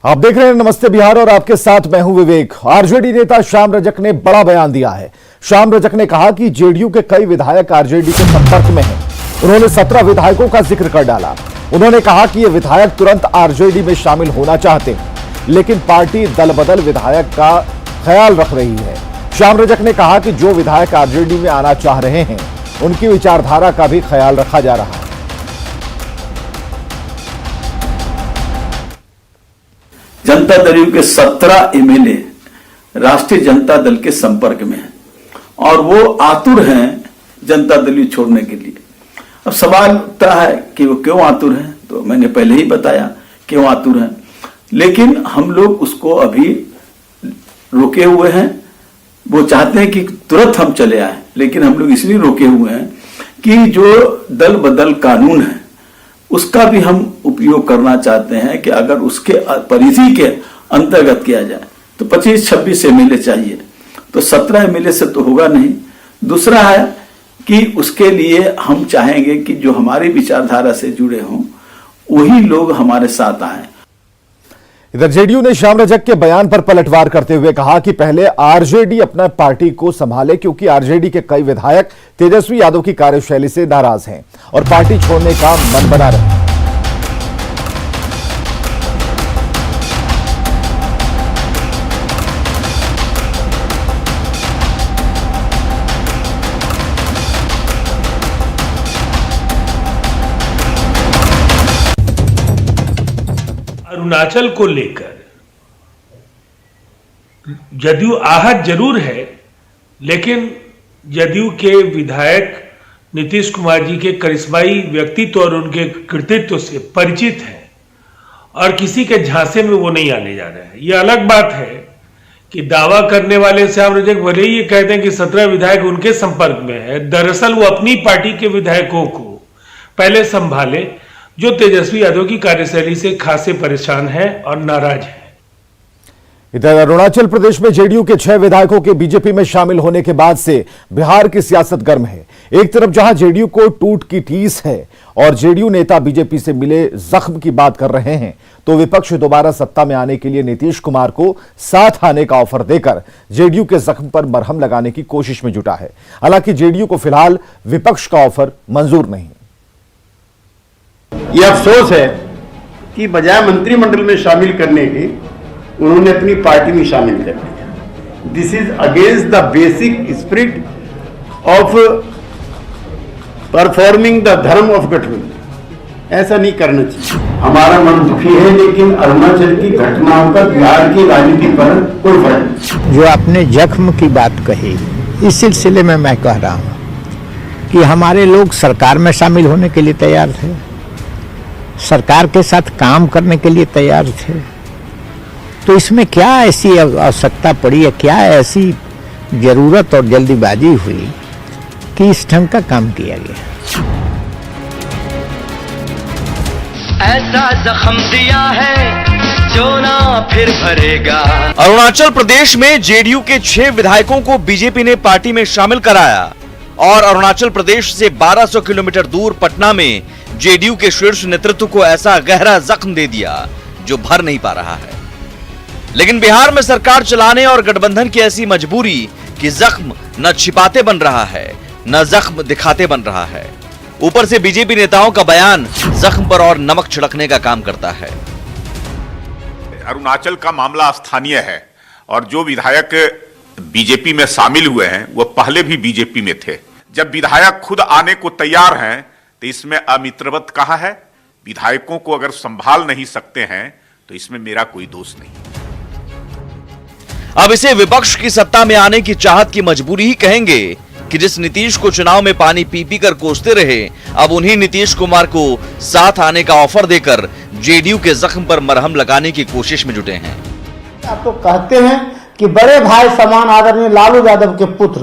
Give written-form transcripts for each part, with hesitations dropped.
आप देख रहे हैं नमस्ते बिहार और आपके साथ मैं हूं विवेक। आरजेडी नेता श्याम रजक ने बड़ा बयान दिया है। श्याम रजक ने कहा कि जेडीयू के कई विधायक आरजेडी के संपर्क में हैं। उन्होंने 17 विधायकों का जिक्र कर डाला। उन्होंने कहा कि ये विधायक तुरंत आरजेडी में शामिल होना चाहते हैं, लेकिन पार्टी दल बदल विधायक का ख्याल रख रही है। श्याम रजक ने कहा कि जो विधायक आरजेडी में आना चाह रहे हैं, उनकी विचारधारा का भी ख्याल रखा जा रहा है। जनता दल के 17 एमएलए राष्ट्रीय जनता दल के संपर्क में हैं और वो आतुर हैं जनता दल छोड़ने के लिए। अब सवाल उठता है कि वो क्यों आतुर हैं, तो मैंने पहले ही बताया क्यों आतुर हैं, लेकिन हम लोग उसको अभी रोके हुए हैं। वो चाहते हैं कि तुरंत हम चले आए, लेकिन हम लोग इसलिए रोके हुए हैं कि जो दल बदल कानून है उसका भी हम उपयोग करना चाहते हैं कि अगर उसके परिधि के अंतर्गत किया जाए तो 25-26 एमएलए चाहिए, तो 17 एमएलए से तो होगा नहीं। दूसरा है कि उसके लिए हम चाहेंगे कि जो हमारी विचारधारा से जुड़े हों वही लोग हमारे साथ आए। इधर जेडीयू ने श्याम रजक के बयान पर पलटवार करते हुए कहा कि पहले आरजेडी अपना पार्टी को संभाले, क्योंकि आरजेडी के कई विधायक तेजस्वी यादव की कार्यशैली से नाराज हैं और पार्टी छोड़ने का मन बना रहे हैं। अरुणाचल को लेकर जदयू आहत जरूर है, लेकिन जदयू के विधायक नीतीश कुमार जी के करिश्माई व्यक्तित्व और उनके कृतित्व से परिचित है और किसी के झांसे में वो नहीं आने जा रहे हैं। ये अलग बात है कि दावा करने वाले श्याम रजक भले ही ये कहते हैं कि 17 विधायक उनके संपर्क में है, दरअसल वो अपनी पार्टी के विधायकों को पहले संभाले जो तेजस्वी यादव की कार्यशैली से खासे परेशान हैं और नाराज हैं। इधर अरुणाचल प्रदेश में जेडीयू के 6 विधायकों के बीजेपी में शामिल होने के बाद से बिहार की सियासत गर्म है। एक तरफ जहां जेडीयू को टूट की टीस है और जेडीयू नेता बीजेपी से मिले जख्म की बात कर रहे हैं, तो विपक्ष दोबारा सत्ता में आने के लिए नीतीश कुमार को साथ आने का ऑफर देकर जेडीयू के जख्म पर मरहम लगाने की कोशिश में जुटा है। हालांकि जेडीयू को फिलहाल विपक्ष का ऑफर मंजूर नहीं। यह अफसोस है कि बजाय मंत्रिमंडल में शामिल करने के उन्होंने अपनी पार्टी में शामिल कर लिया। This is against the basic spirit of performing the धर्म ऑफ गठबंधन। ऐसा नहीं करना चाहिए। हमारा मन दुखी है, लेकिन अरुणाचल की घटनाओं का बिहार की राजनीति पर कोई फर्क नहीं। जो आपने जख्म की बात कही, इस सिलसिले में मैं कह रहा हूं कि हमारे लोग सरकार में शामिल होने के लिए तैयार थे, सरकार के साथ काम करने के लिए तैयार थे, तो इसमें क्या ऐसी आवश्यकता पड़ी है, क्या ऐसी जरूरत और जल्दीबाजी हुई कि इस ढंग का काम किया गया। ऐसा जख्म दिया है जो ना फिर भरेगा। अरुणाचल प्रदेश में जेडीयू के 6 विधायकों को बीजेपी ने पार्टी में शामिल कराया और अरुणाचल प्रदेश से 1200 किलोमीटर दूर पटना में जेडीयू के शीर्ष नेतृत्व को ऐसा गहरा जख्म दे दिया जो भर नहीं पा रहा है। लेकिन बिहार में सरकार चलाने और गठबंधन की ऐसी मजबूरी कि जख्म न छिपाते बन रहा है न जख्म दिखाते बन रहा है। ऊपर से बीजेपी नेताओं का बयान जख्म पर और नमक छिड़कने का काम करता है। अरुणाचल का मामला स्थानीय है और जो विधायक बीजेपी में शामिल हुए हैं वो पहले भी बीजेपी में थे। जब विधायक खुद आने को तैयार हैं तो इसमें अमित्रवत कहा है। विधायकों को अगर संभाल नहीं सकते हैं तो इसमें मेरा कोई दोष नहीं। अब इसे विपक्ष की सत्ता में आने की चाहत की मजबूरी ही कहेंगे कि जिस नीतीश को चुनाव में पानी पी पी कर कोसते रहे, अब उन्हीं नीतीश कुमार को साथ आने का ऑफर देकर जेडीयू के जख्म पर मरहम लगाने की कोशिश में जुटे हैं। आप तो कहते हैं कि बड़े भाई समान आदरणीय लालू यादव के पुत्र,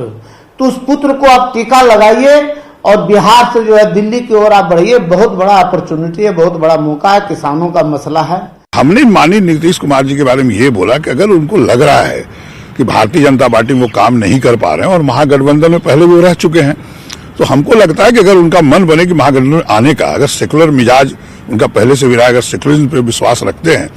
तो उस पुत्र को आप टीका लगाइए और बिहार से जो है दिल्ली की ओर आप बढ़िए। बहुत बड़ा अपॉर्चुनिटी है, बहुत बड़ा मौका है, किसानों का मसला है। हमने माननीय नीतीश कुमार जी के बारे में ये बोला कि अगर उनको लग रहा है कि भारतीय जनता पार्टी वो काम नहीं कर पा रहे हैं और महागठबंधन में पहले वो रह चुके हैं, तो हमको लगता है कि अगर उनका मन बने कि महागठबंधन में आने का, अगर सेकुलर मिजाज उनका पहले से भी रहा, अगर सेकुलरिज्म पे विश्वास रखते हैं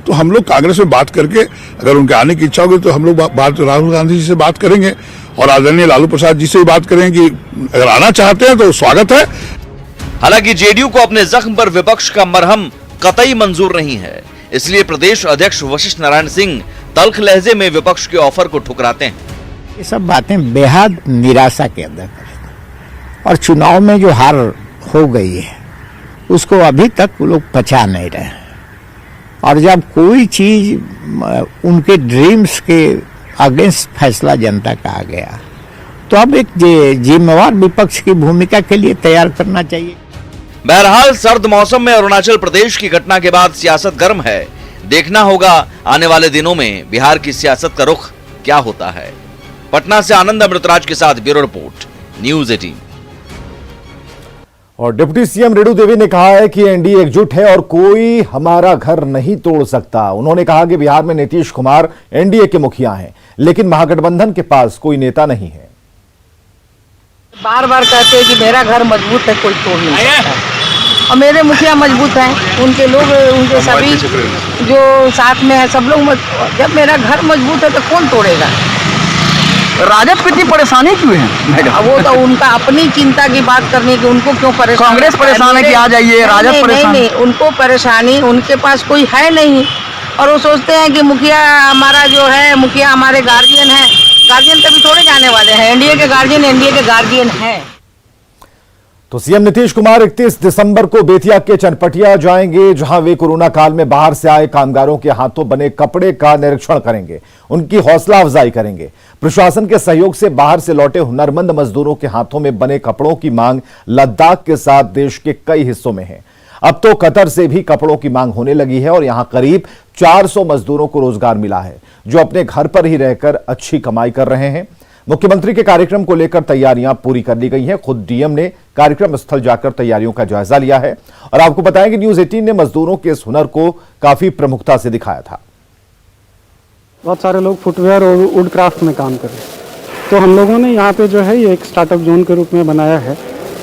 तो हम लोग कांग्रेस में बात करके अगर उनके आने की इच्छा होगी तो हम लोग बात राहुल गांधी जी से बात करेंगे और आदरणीय लालू प्रसाद जी से भी बात करेंगे कि अगर आना चाहते हैं तो स्वागत है। हालांकि जेडीयू को अपने जख्म पर विपक्ष का मरहम कतई मंजूर नहीं है, इसलिए प्रदेश अध्यक्ष वशिष्ठ नारायण सिंह तल्ख लहजे में विपक्ष के ऑफर को ठुकराते हैं। ये सब बातें बेहद निराशा के अंदर और चुनाव में जो हार हो गई है उसको अभी तक वो लोग पचा नहीं रहे। और जब कोई चीज उनके ड्रीम्स के अगेंस्ट फैसला जनता का आ गया तो अब एक जिम्मेवार विपक्ष की भूमिका के लिए तैयार करना चाहिए। बहरहाल सर्द मौसम में अरुणाचल प्रदेश की घटना के बाद सियासत गर्म है। देखना होगा आने वाले दिनों में बिहार की सियासत का रुख क्या होता है। पटना से आनंद अमृतराज के साथ ब्यूरो रिपोर्ट, न्यूज़ 18। और डिप्टी सीएम रेणु देवी ने कहा है कि एनडीए एकजुट है और कोई हमारा घर नहीं तोड़ सकता। उन्होंने कहा कि बिहार में नीतीश कुमार एनडीए के मुखिया हैं, लेकिन महागठबंधन के पास कोई नेता नहीं है। बार बार कहते हैं कि मेरा घर मजबूत है, कोई तोड़ नहीं सकता। और मेरे मुखिया मजबूत हैं, उनके लोग, उनके सभी जो साथ में है सब लोग जब मेरा घर मजबूत है तो कौन तोड़ेगा। राजद पे इतनी परेशानी क्यों है? वो तो उनका अपनी चिंता की बात करने की, उनको क्यों परेशान। कांग्रेस परेशान है कि आ जाइए, राजद परेशान। नहीं, उनको परेशानी, उनके पास कोई है नहीं और वो सोचते हैं कि मुखिया हमारा जो है, मुखिया हमारे गार्जियन है। गार्जियन तभी थोड़े जाने वाले हैं, एनडीए के गार्जियन एनडीए के गार्जियन हैं। तो सीएम नीतीश कुमार 31 दिसंबर को बेतिया के चनपटिया जाएंगे, जहां वे कोरोना काल में बाहर से आए कामगारों के हाथों बने कपड़े का निरीक्षण करेंगे, उनकी हौसला अफजाई करेंगे। प्रशासन के सहयोग से बाहर से लौटे हुनरमंद मजदूरों के हाथों में बने कपड़ों की मांग लद्दाख के साथ देश के कई हिस्सों में है। अब तो कतर से भी कपड़ों की मांग होने लगी है और यहां करीब 400 मजदूरों को रोजगार मिला है, जो अपने घर पर ही रहकर अच्छी कमाई कर रहे हैं। मुख्यमंत्री के कार्यक्रम को लेकर तैयारियां पूरी कर ली गई हैं। खुद डीएम ने कार्यक्रम स्थल जाकर तैयारियों का जायजा लिया है और आपको बताएं कि न्यूज़ 18 ने मजदूरों के इस हुनर को काफी प्रमुखता से दिखाया था। बहुत सारे लोग फुटवेयर और वुड क्राफ्ट में काम कर रहे हैं, तो हम लोगों ने यहाँ पे जो है ये एक स्टार्टअप जोन के रूप में बनाया है,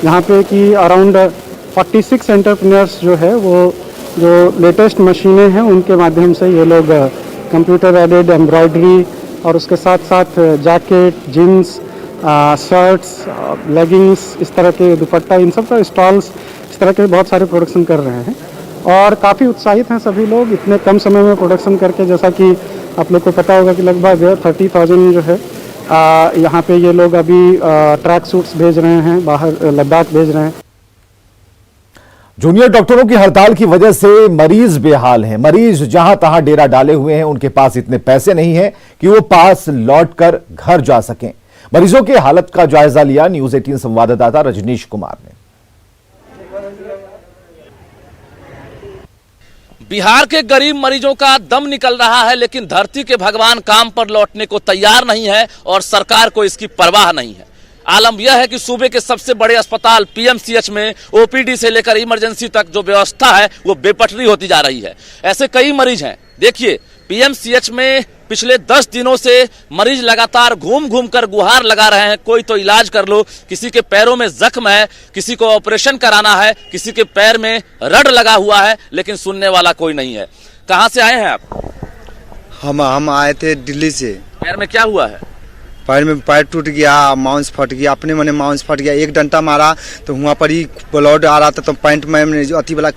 यहाँ पे कि अराउंड 46 एंटरप्रेन्योर्स जो है वो जो लेटेस्ट मशीनें हैं उनके माध्यम से ये लोग कंप्यूटर एडेड एम्ब्रॉयडरी और उसके साथ साथ जैकेट, जीन्स, शर्ट्स, लेगिंग्स, इस तरह के दुपट्टा, इन सब का स्टॉल्स, इस तरह के बहुत सारे प्रोडक्शन कर रहे हैं और काफ़ी उत्साहित हैं सभी लोग इतने कम समय में प्रोडक्शन करके। जैसा कि आप लोग को पता होगा कि लगभग 30,000 जो है यहाँ पे ये लोग अभी ट्रैक सूट्स भेज रहे हैं, बाहर लद्दाख भेज रहे हैं। जूनियर डॉक्टरों की हड़ताल की वजह से मरीज बेहाल हैं। मरीज जहां तहां डेरा डाले हुए हैं, उनके पास इतने पैसे नहीं हैं कि वो पास लौटकर घर जा सकें। मरीजों की हालत का जायजा लिया न्यूज़ 18 संवाददाता रजनीश कुमार ने। बिहार के गरीब मरीजों का दम निकल रहा है, लेकिन धरती के भगवान काम पर लौटने को तैयार नहीं है और सरकार को इसकी परवाह नहीं है। आलम यह है कि सूबे के सबसे बड़े अस्पताल पीएमसीएच में ओपीडी से लेकर इमरजेंसी तक जो व्यवस्था है वो बेपटरी होती जा रही है। ऐसे कई मरीज हैं। देखिए, पीएमसीएच में पिछले 10 दिनों से मरीज लगातार घूम घूम कर गुहार लगा रहे हैं, कोई तो इलाज कर लो। किसी के पैरों में जख्म है, किसी को ऑपरेशन कराना है, किसी के पैर में रड लगा हुआ है, लेकिन सुनने वाला कोई नहीं है। कहाँ से आए हैं आप? हम आए थे दिल्ली से। पैर में क्या हुआ है? पैर में पैर टूट गया, मांस फट गया, अपने मने मांस फट गया। एक डंटा मारा तो वहाँ पर ही ब्लड आ रहा था, तो पैंट में जो अति वाला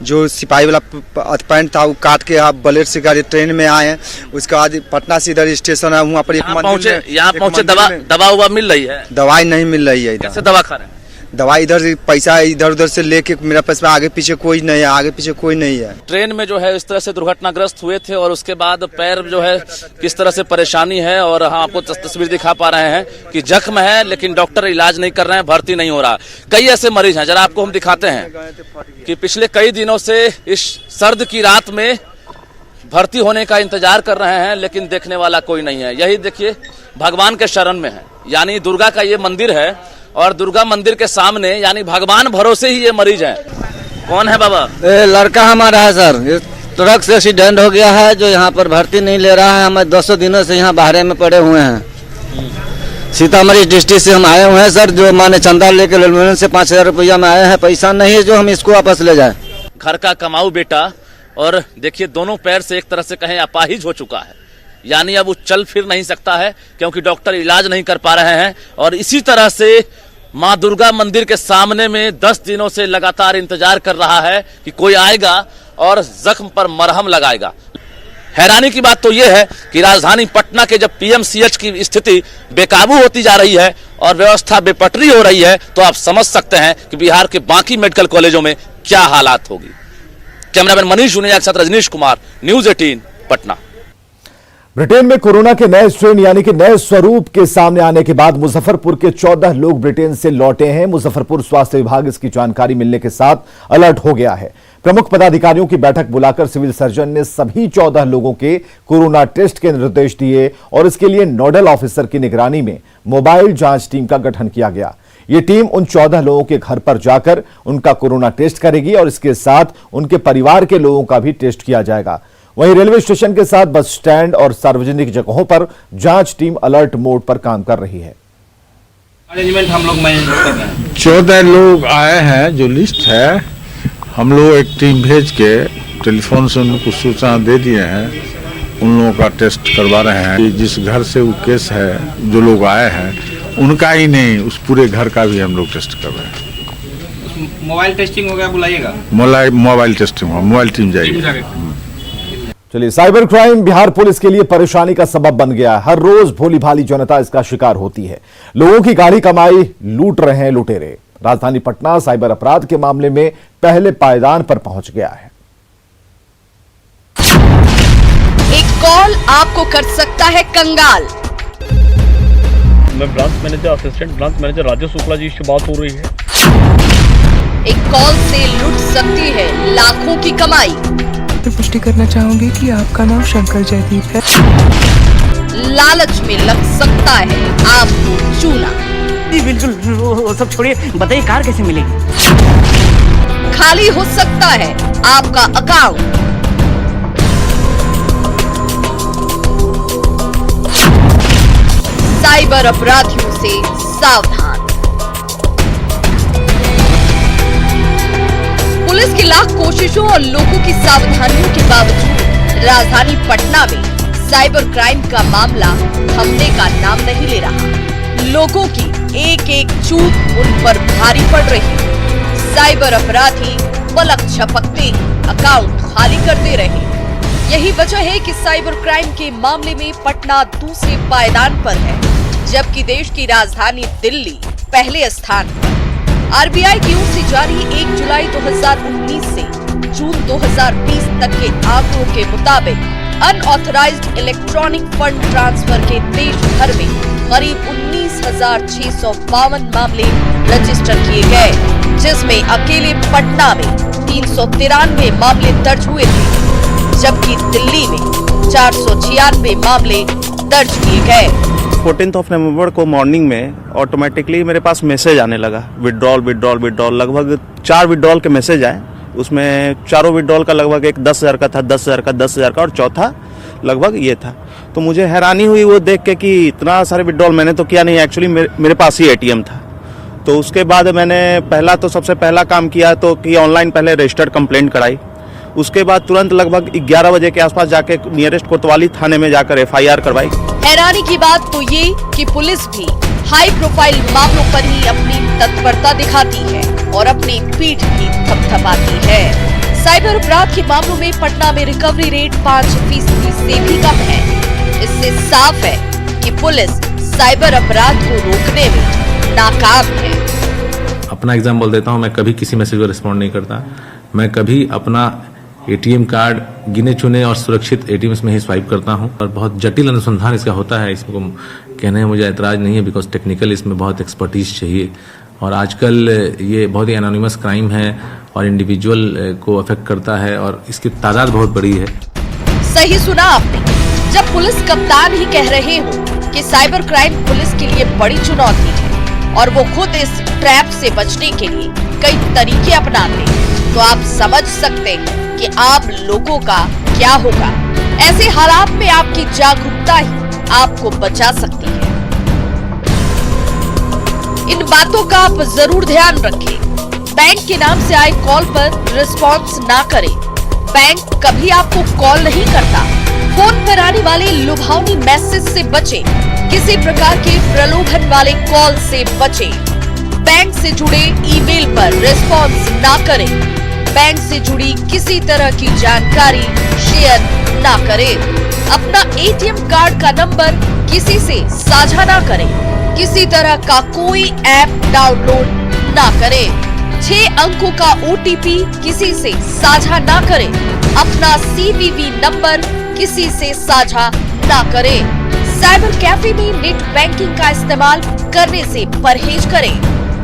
जो सिपाही वाला पैंट था वो काट के आप ब्लेड से गाड़ी ट्रेन में आए। उसके बाद पटना से इधर स्टेशन है, वहाँ पर यहाँ पहुँचे दवा मिल रही है? दवाई नहीं मिल रही है। कैसे दवा खा रहे हैं? दवाई इधर पैसा इधर उधर से लेके, मेरा पास में आगे पीछे कोई नहीं है, आगे पीछे कोई नहीं है। ट्रेन में जो है इस तरह से दुर्घटनाग्रस्त हुए थे और उसके बाद पैर जो है किस तरह से परेशानी है, और हाँ आपको तस्वीर दिखा पा रहे हैं कि जख्म है, लेकिन डॉक्टर इलाज नहीं कर रहे हैं, भर्ती नहीं हो रहा। कई ऐसे मरीज हैं, जरा आपको हम दिखाते हैं कि पिछले कई दिनों से इस सर्द की रात में भर्ती होने का इंतजार कर रहे हैं, लेकिन देखने वाला कोई नहीं है। यही देखिए, भगवान के शरण में है, यानी दुर्गा का ये मंदिर है और दुर्गा मंदिर के सामने यानी भगवान भरोसे ही ये मरीज हैं। कौन है बाबा? लड़का हमारा है सर, ये ट्रक से एक्सीडेंट हो गया है, जो यहाँ पर भर्ती नहीं ले रहा है। हम 200 दिनों से यहाँ बाहर में पड़े हुए हैं। सीतामढ़ी डिस्ट्रिक्ट से हम आए हुए हैं सर, जो माने चंदा लेके रेलवे से 5,000 रुपया में आए हैं। पैसा नहीं है जो हम इसको वापस ले जाए। घर का कमाऊ बेटा और देखिए दोनों पैर से एक तरह से कहें अपाहिज हो चुका है, यानी अब वो चल फिर नहीं सकता है क्योंकि डॉक्टर इलाज नहीं कर पा रहे हैं। और इसी तरह से मां दुर्गा मंदिर के सामने में 10 दिनों से लगातार इंतजार कर रहा है कि कोई आएगा और जख्म पर मरहम लगाएगा। हैरानी की बात तो यह है कि राजधानी पटना के जब पीएमसीएच की स्थिति बेकाबू होती जा रही है और व्यवस्था बेपटरी हो रही है, तो आप समझ सकते हैं कि बिहार के बाकी मेडिकल कॉलेजों में क्या हालात होगी। कैमरामैन मनीष जुनेजा के साथ रजनीश कुमार, न्यूज 18 पटना। ब्रिटेन में कोरोना के नए स्ट्रेन यानी कि नए स्वरूप के सामने आने के बाद मुजफ्फरपुर के 14 लोग ब्रिटेन से लौटे हैं। मुजफ्फरपुर स्वास्थ्य विभाग इसकी जानकारी मिलने के साथ अलर्ट हो गया है। प्रमुख पदाधिकारियों की बैठक बुलाकर सिविल सर्जन ने सभी 14 लोगों के कोरोना टेस्ट के निर्देश दिए और इसके लिए नोडल ऑफिसर की निगरानी में मोबाइल जांच टीम का गठन किया गया। ये टीम उन 14 लोगों के घर पर जाकर उनका कोरोना टेस्ट करेगी और इसके साथ उनके परिवार के लोगों का भी टेस्ट किया जाएगा। वहीं रेलवे स्टेशन के साथ बस स्टैंड और सार्वजनिक जगहों पर जांच टीम अलर्ट मोड पर काम कर रही है। मैनेजमेंट हम लोग मैनेज कर रहे हैं। 14 लोग आए हैं, जो लिस्ट है हम लोग एक टीम भेज के टेलीफोन से उनको सूचना दे दिए हैं। उन लोगों का टेस्ट करवा रहे हैं कि जिस घर से वो केस है, जो लोग आए हैं उनका ही नहीं, उस पूरे घर का भी हम लोग टेस्ट कर रहे हैं। मोबाइल टेस्टिंग हो गया, बुलाइएगा। मोबाइल टेस्टिंग हो, मोबाइल टीम जाएगी। चलिए, साइबर क्राइम बिहार पुलिस के लिए परेशानी का सबब बन गया है। हर रोज भोली भाली जनता इसका शिकार होती है। लोगों की गाढ़ी कमाई लूट रहे हैं लुटेरे। राजधानी पटना साइबर अपराध के मामले में पहले पायदान पर पहुंच गया है। एक कॉल आपको कर सकता है कंगाल। मैं branch manager, assistant branch manager Rajesh Shukla ji से बात हो रही है। एक कॉल से लुट सकती है लाखों की कमाई। मैं पुष्टि करना चाहूंगी कि आपका नाम शंकर जयदीप है। लालच में लग सकता है आपको चूना। बिल्कुल, वो सब छोड़िए, बताइए कार कैसे मिलेगी। खाली हो सकता है आपका अकाउंट। साइबर अपराधियों से सावधान। पुलिस की लाख कोशिशों और लोगों की सावधानियों के बावजूद राजधानी पटना में साइबर क्राइम का मामला थमने का नाम नहीं ले रहा। लोगों की एक एक चूक उन पर भारी पड़ रही है। साइबर अपराधी पलक झपकते ही अकाउंट खाली कर दे रहे हैं। यही वजह है कि साइबर क्राइम के मामले में पटना दूसरे पायदान पर है, जबकि देश की राजधानी दिल्ली पहले स्थान पर। आरबीआई की ओर से जारी 1 जुलाई 2019 से जून 2020 तक के आंकड़ों के मुताबिक अनऑथराइज्ड इलेक्ट्रॉनिक फंड ट्रांसफर के देश भर में करीब 19,652 मामले रजिस्टर किए गए, जिसमें अकेले पटना में 393 मामले दर्ज हुए थे, जबकि दिल्ली में 496 मामले दर्ज किए गए। 14 नवंबर को मॉर्निंग में ऑटोमेटिकली मेरे पास मैसेज आने लगा, विड्रॉल। लगभग 4 विड्रॉल के मैसेज आए। उसमें चारों विड्रॉल का लगभग एक 10,000 का था, 10,000 का और चौथा लगभग ये था। तो मुझे हैरानी हुई वो देख के कि इतना सारे विड्रॉल मैंने तो किया नहीं, एक्चुअली मेरे पास ही एटीएम था। तो उसके बाद मैंने सबसे पहला काम किया तो कि ऑनलाइन पहले रजिस्टर्ड कंप्लेंट कराई। उसके बाद तुरंत लगभग 11 बजे के आसपास जाके नियरेस्ट कोतवाली थाने में जाकर FIR करवाई। हैरानी की बात तो ये कि पुलिस भी हाई प्रोफाइल मामलों पर ही अपनी तत्परता दिखाती है और अपनी पीठ भी थपथपाती है। साइबर अपराध के मामलों में पटना में रिकवरी रेट 5% से भी कम है। इससे साफ है कि पुलिस साइबर अपराध को रोकने में नाकाम है। अपना एग्जाम्पल देता हूँ, मैं कभी किसी मैसेज को रिस्पॉन्ड नहीं करता। मैं कभी अपना एटीएम कार्ड गिने चुने और सुरक्षित एटीएम्स में ही स्वाइप करता हूं और बहुत जटिल अनुसंधान इसका होता है। इसको कहने में मुझे ऐतराज नहीं है, बिकॉज टेक्निकल इसमें बहुत एक्सपर्टीज चाहिए और आजकल ये बहुत ही एनोनिमस क्राइम है और इंडिविजुअल को अफेक्ट करता है और इसकी तादाद बहुत बड़ी है। सही सुना आपने, जब पुलिस कप्तान ही कह रहे हो कि साइबर क्राइम पुलिस के लिए बड़ी चुनौती है और वो खुद इस ट्रैप से बचने के लिए कई तरीके अपनाते हैं, तो आप समझ सकते हैं कि आप लोगों का क्या होगा। ऐसे हालात में आपकी जागरूकता ही आपको बचा सकती है। इन बातों का आप जरूर ध्यान रखें। बैंक के नाम से आए कॉल पर रिस्पॉन्स ना करें। बैंक कभी आपको कॉल नहीं करता। फोन पर आने वाले लुभावनी मैसेज से बचें। किसी प्रकार के प्रलोभन वाले कॉल से बचें। बैंक से जुड़े ईमेल पर रिस्पॉन्स ना करें। बैंक से जुड़ी किसी तरह की जानकारी शेयर ना करें। अपना एटीएम कार्ड का नंबर किसी से साझा ना करें। किसी तरह का कोई ऐप डाउनलोड ना करें। 6 अंकों का ओटीपी किसी से साझा ना करें। अपना सीवीवी नंबर किसी से साझा ना करें। साइबर कैफे में नेट बैंकिंग का इस्तेमाल करने से परहेज करें।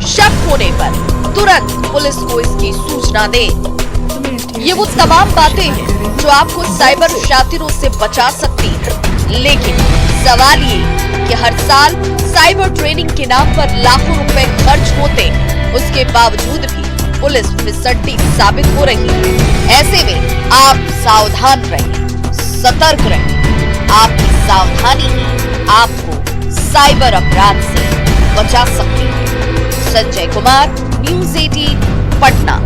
शक होने पर तुरंत पुलिस को इसकी सूचना दें। ये वो तमाम बातें हैं जो आपको साइबर शातिरों से बचा सकती है। लेकिन सवाल ये कि हर साल साइबर ट्रेनिंग के नाम पर लाखों रुपए खर्च होते हैं, उसके बावजूद भी पुलिस फिसड्डी साबित हो रही है। ऐसे में आप सावधान रहें, सतर्क रहें। आपकी सावधानी ही आपको साइबर अपराध से बचा सकती है। संजय कुमार, न्यूज़ 18 पटना।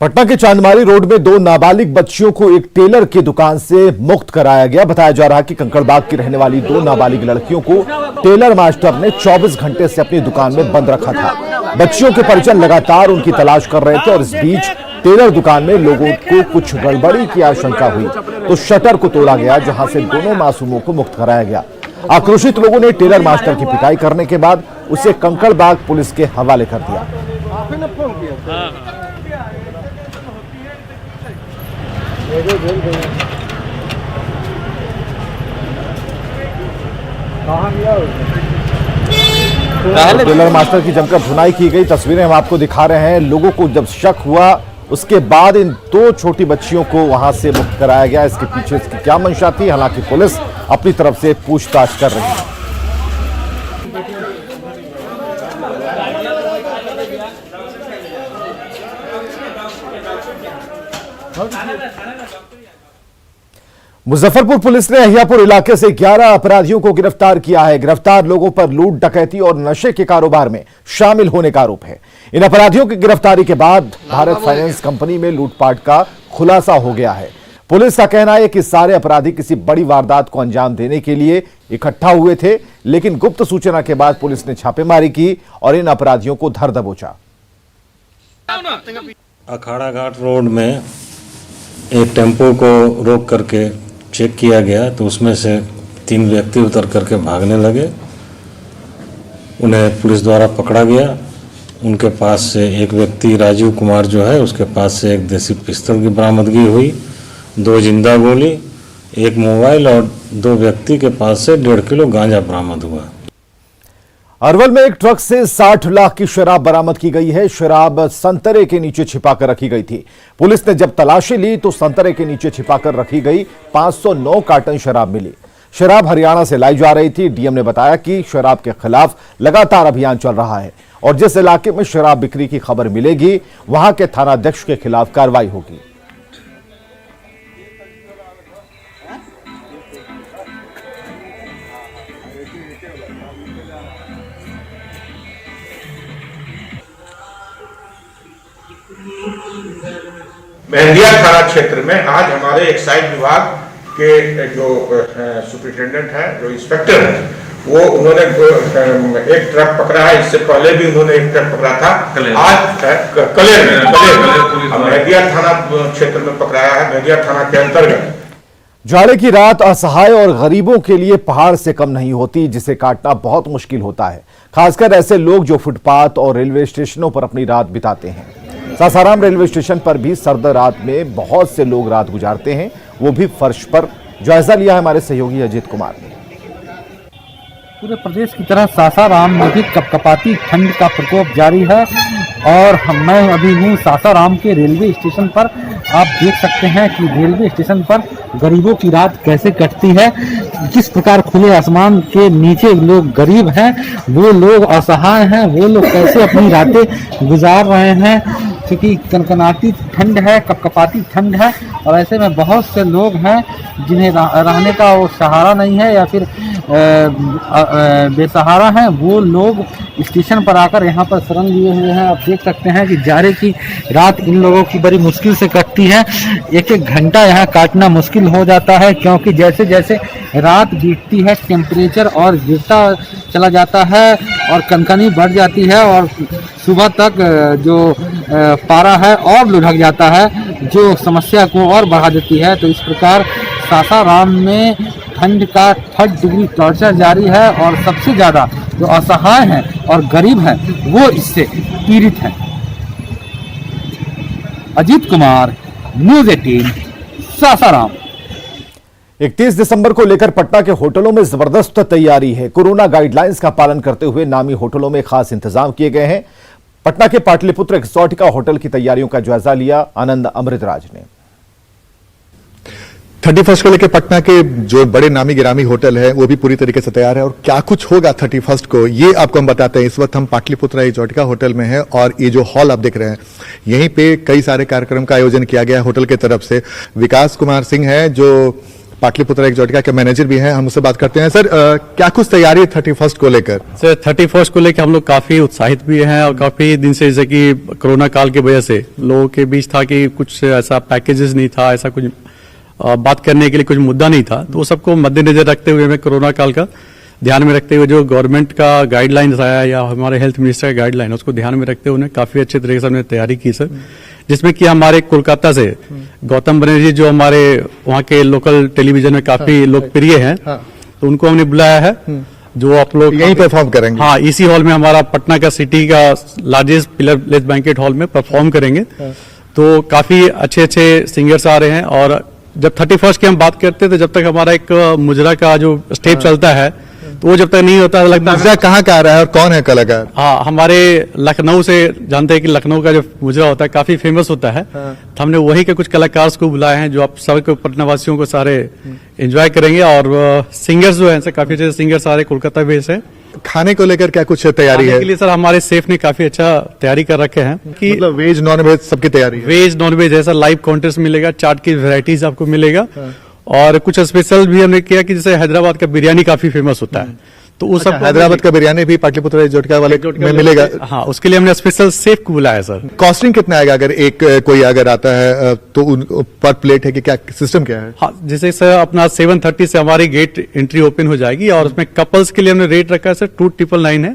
पटना के चांदमारी रोड में 2 नाबालिग बच्चियों को एक टेलर की दुकान से मुक्त कराया गया। बताया जा रहा है कि कंकड़बाग की रहने वाली 2 नाबालिग लड़कियों को टेलर मास्टर ने 24 घंटे से अपनी दुकान में बंद रखा था। बच्चियों के परिजन लगातार उनकी तलाश कर रहे थे और इस बीच टेलर दुकान में लोगों को कुछ गड़बड़ी की आशंका हुई तो शटर को तोड़ा गया, जहां से दोनों मासूमों को मुक्त कराया गया। आक्रोशित लोगों ने टेलर मास्टर की पिटाई करने के बाद उसे कंकड़बाग पुलिस के हवाले कर दिया। टेलर मास्टर की जमकर धुनाई की गई तस्वीरें हम आपको दिखा रहे हैं। लोगों को जब शक हुआ उसके बाद इन 2 छोटी बच्चियों को वहां से मुक्त कराया गया। इसके पीछे इसकी क्या मंशा थी, हालांकि पुलिस अपनी तरफ से पूछताछ कर रही है। मुजफ्फरपुर पुलिस ने अहियापुर इलाके से 11 अपराधियों को गिरफ्तार किया है। गिरफ्तार लोगों पर लूट, डकैती और नशे के कारोबार में शामिल होने का आरोप है। इन अपराधियों की गिरफ्तारी के बाद भारत फाइनेंस कंपनी में लूटपाट का खुलासा हो गया है। पुलिस का कहना है कि सारे अपराधी किसी बड़ी वारदात को अंजाम देने के लिए इकट्ठा हुए थे, लेकिन गुप्त सूचना के बाद पुलिस ने छापेमारी की और इन अपराधियों को धर दबोचा। अखाड़ा घाट रोड में एक टेम्पो को रोक करके चेक किया गया तो उसमें से 3 व्यक्ति उतर करके भागने लगे। उन्हें पुलिस द्वारा पकड़ा गया। उनके पास से एक व्यक्ति राजीव कुमार जो है उसके पास से एक देसी पिस्तौल की बरामदगी हुई, 2 जिंदा गोली, 1 मोबाइल और 2 व्यक्ति के पास से 1.5 किलो गांजा बरामद हुआ। अरवल में एक ट्रक से 60 लाख की शराब बरामद की गई है। शराब संतरे के नीचे छिपाकर रखी गई थी। पुलिस ने जब तलाशी ली तो संतरे के नीचे छिपाकर रखी गई 509 कार्टन शराब मिली। शराब हरियाणा से लाई जा रही थी। डीएम ने बताया कि शराब के खिलाफ लगातार अभियान चल रहा है और जिस इलाके में शराब बिक्री की खबर मिलेगी वहां के थानाध्यक्ष के खिलाफ कार्रवाई होगी। मेहंदिया थाना क्षेत्र में आज हमारे एक्साइज विभाग के जो सुपरिटेंडेंट है, जो इंस्पेक्टर है, वो उन्होंने एक ट्रक पकड़ा है। इससे पहले भी उन्होंने एक ट्रक पकड़ा था। आज कलेर मेहंदिया थाना क्षेत्र में पकड़ाया है, मेहंदिया थाना के अंतर्गत। जाड़े की रात असहाय और गरीबों के लिए पहाड़ से कम नहीं होती, जिसे काटना बहुत मुश्किल होता है, खासकर ऐसे लोग जो फुटपाथ और रेलवे स्टेशनों पर अपनी रात बिताते हैं। सासाराम रेलवे स्टेशन पर भी सर्द रात में बहुत से लोग रात गुजारते हैं, वो भी फर्श पर। जायजा लिया है हमारे सहयोगी अजीत कुमार ने। पूरे प्रदेश की तरह सासाराम में भी कपकपाती ठंड का प्रकोप जारी है और मैं अभी हूँ सासाराम के रेलवे स्टेशन पर। आप देख सकते हैं कि रेलवे स्टेशन पर गरीबों की रात कैसे कटती है, किस प्रकार खुले आसमान के नीचे लोग गरीब हैं, वो लोग असहाय हैं, वो लोग कैसे अपनी रातें गुजार रहे हैं। क्योंकि कनकनाती ठंड है, कपकपाती ठंड है, और ऐसे में बहुत से लोग हैं जिन्हें रहने का वो सहारा नहीं है या फिर बेसहारा हैं। वो लोग स्टेशन पर आकर यहाँ पर शरण लिए हुए हैं। आप देख सकते हैं कि जाड़े की रात इन लोगों की बड़ी मुश्किल से कटती है। एक एक घंटा यहाँ काटना मुश्किल हो जाता है, क्योंकि जैसे जैसे रात बीतती है टेम्परेचर और गिरता चला जाता है और कनकनी बढ़ जाती है और सुबह तक जो पारा है और लुढ़क जाता है, जो समस्या को और बढ़ा देती है। तो इस प्रकार सासाराम में ठंड का 3rd डिग्री टॉर्चर जारी है और सबसे ज़्यादा जो असहाय हैं और गरीब हैं वो इससे पीड़ित हैं। अजीत कुमार, न्यूज़ 18, सासाराम। 31 दिसंबर को लेकर पटना के होटलों में जबरदस्त तैयारी है। कोरोना गाइडलाइंस का पालन करते हुए नामी होटलों में खास इंतजाम किए गए हैं। पटना के पाटलिपुत्र एक्सोटिका होटल की तैयारियों का जायजा लिया आनंद अमृतराज ने। 31 को लेकर पटना के जो बड़े नामी गिरामी होटल है वो भी पूरी तरीके से तैयार है, और क्या कुछ होगा 31 को ये आपको हम बताते हैं। इस वक्त हम पाटलिपुत्र एक्सोटिका होटल में हैं और ये जो हॉल आप देख रहे हैं यहीं पे कई सारे कार्यक्रम का आयोजन किया गया होटल की तरफ से। विकास कुमार सिंह है जो पाटलिपुत्र एक्सोटिका के मैनेजर भी हैं, हम उससे बात करते हैं। सर, क्या कुछ तैयारी है 31 को लेकर? सर, 31 को लेकर हम लोग काफी उत्साहित भी हैं और काफी दिन से, जैसे कि कोरोना काल की वजह से लोगों के बीच था कि कुछ ऐसा पैकेजेस नहीं था, ऐसा कुछ बात करने के लिए कुछ मुद्दा नहीं था। तो वो सबको मद्देनजर रखते हुए हमें कोरोना काल का ध्यान में रखते हुए जो गवर्नमेंट का गाइडलाइंस आया या हमारे हेल्थ मिनिस्टर का गाइडलाइन उसको ध्यान में रखते हुए काफी अच्छे तरीके से हमने तैयारी की सर, जिसमें कि हमारे कोलकाता से गौतम बनर्जी जो हमारे वहाँ के लोकल टेलीविजन में काफी लोकप्रिय हैं, तो उनको हमने बुलाया है जो आप लोग यहीं परफॉर्म करेंगे। हाँ, इसी हॉल में हमारा पटना का सिटी का largest pillar less banquet hall में परफॉर्म करेंगे। तो काफी अच्छे अच्छे सिंगर्स आ रहे हैं। और जब 31 की हम बात करते हैं तो जब तक हमारा एक मुजरा का जो स्टेप चलता है तो वो जब तक नहीं होता लगता मुजरा कहाँ का आ रहा है और कौन है कलाकार? हाँ, हमारे लखनऊ से, जानते हैं कि लखनऊ का जो मुजरा होता है काफी फेमस होता है। तो हमने वही के कुछ कलाकार को बुलाए हैं जो आप सबको पटना वासियों को सारे एंजॉय करेंगे। और सिंगर्स जो है काफी अच्छे सिंगर्स सारे कोलकाता बेस है। खाने को लेकर क्या कुछ तैयारी है? के लिए सर हमारे शेफ ने काफी अच्छा तैयारी कर रखे हैं कि मतलब वेज नॉन वेज सबकी तैयारी है? वेज नॉन वेज है सर, लाइव कॉन्टेस्ट मिलेगा, चाट की वैरायटीज आपको मिलेगा। और कुछ स्पेशल भी हमने किया कि जैसे हैदराबाद का बिरयानी काफी फेमस होता है, तो उस सब हैदराबाद का बिरयानी भी पाटलिपुत्र एक्सोटिका वाले में मिलेगा। हाँ, उसके लिए हमने स्पेशल शेफ को बुलाया सर। कॉस्टिंग कितना आएगा अगर कोई अगर आता है तो पर प्लेट है कि क्या सिस्टम क्या है? हाँ, जैसे सर अपना 7:30 से हमारी गेट एंट्री ओपन हो जाएगी और उसमें कपल्स के लिए हमने रेट रखा है सर 2,999 है,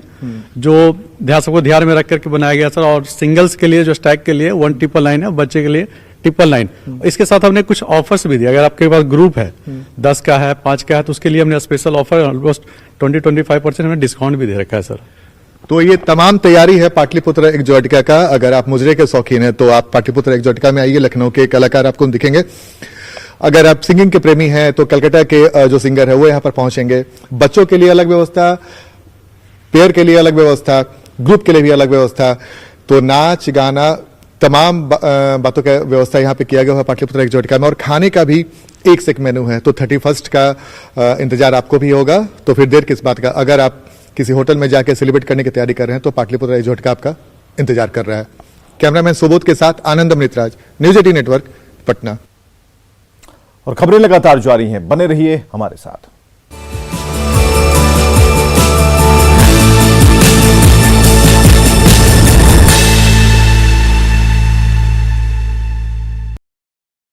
जो सबको ध्यान में रख करके बनाया गया सर। और सिंगल्स के लिए जो स्टैग के लिए 1,999 है, बच्चे के लिए 999। इसके साथ हमने कुछ ऑफर्स भी दिया। अगर आपके पास ग्रुप है 10 का है, 5 का है, तो उसके लिए हमने स्पेशल ऑफर ऑलमोस्ट 20-25% हमें डिस्काउंट भी दे रखा है सर। तो ये तमाम तैयारी है पाटलिपुत्र एक्सोटिका का। अगर आप मुजरे के शौकीन हैं तो आप पाटलिपुत्र एक्सोटिका में आइए, लखनऊ के कलाकार आपको दिखेंगे। अगर आप सिंगिंग के प्रेमी हैं तो कलकत्ता के जो सिंगर है वो यहाँ पर पहुंचेंगे। बच्चों के लिए अलग व्यवस्था, पेयर के लिए अलग व्यवस्था, ग्रुप के लिए भी अलग व्यवस्था। तो नाच गाना तमाम बातों का व्यवस्था यहाँ पे किया गया है पाटलिपुत्र एक्सोटिका में। और खाने का भी एक से एक मेनू है। तो 31 का इंतजार आपको भी होगा, तो फिर देर किस बात का। अगर आप किसी होटल में जाके सेलिब्रेट करने की तैयारी कर रहे हैं तो पाटलिपुत्र एक्सोटिका आपका इंतजार कर रहा है। कैमरामैन सुबोध के साथ आनंद अमृतराज, न्यूज़ 18 नेटवर्क, पटना। और खबरें लगातार जारी हैं, बने रहिए हमारे साथ।